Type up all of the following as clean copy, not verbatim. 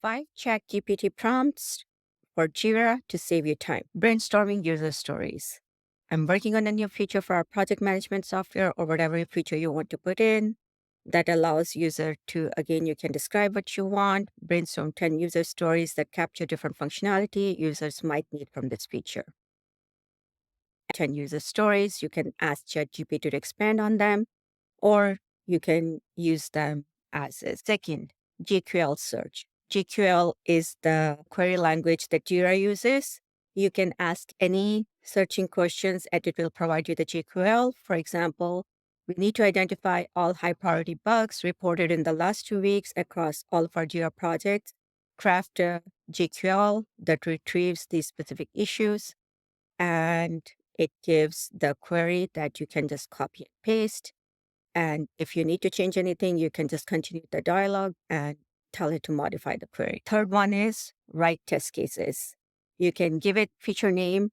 5 ChatGPT prompts for JIRA to save you time. Brainstorming user stories. I'm working on a new feature for our project management software or whatever feature you want to put in that allows user to, again, you can describe what you want, brainstorm 10 user stories that capture different functionality users might need from this feature. 10 user stories, you can ask ChatGPT to expand on them, or you can use them as is. Second, GQL search. GQL is the query language that Jira uses. You can ask any searching questions and it will provide you the GQL. For example, we need to identify all high priority bugs reported in the last 2 weeks across all of our Jira projects. Craft a GQL that retrieves these specific issues, and it gives the query that you can just copy and paste. And if you need to change anything, you can just continue the dialogue and tell it to modify the query. Third one is write test cases. You can give it feature name,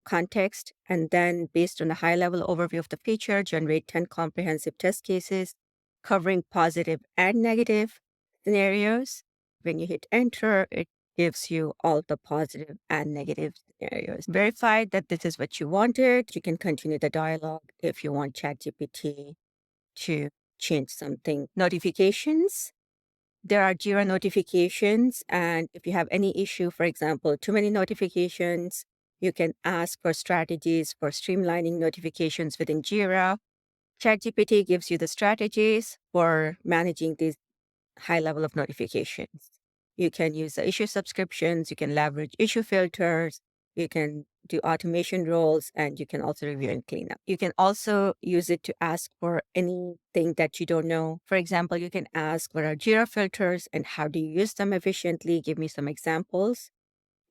context, and then based on a high-level overview of the feature, generate 10 comprehensive test cases covering positive and negative scenarios. When you hit enter, it gives you all the positive and negative scenarios. Verify that this is what you wanted. You can continue the dialogue if you want ChatGPT to change something. Notifications. There are JIRA notifications, and if you have any issue, for example, too many notifications, you can ask for strategies for streamlining notifications within JIRA. ChatGPT gives you the strategies for managing these high level of notifications. You can use the issue subscriptions, you can leverage issue filters, you can do automation roles, and you can also review and clean up. You can also use it to ask for anything that you don't know. For example, you can ask what are JIRA filters and how do you use them efficiently? Give me some examples.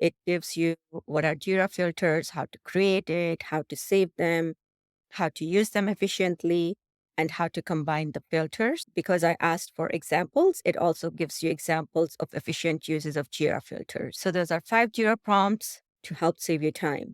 It gives you what are JIRA filters, how to create it, how to save them, how to use them efficiently, and how to combine the filters. Because I asked for examples, it also gives you examples of efficient uses of JIRA filters. So those are 5 JIRA prompts to help save you time.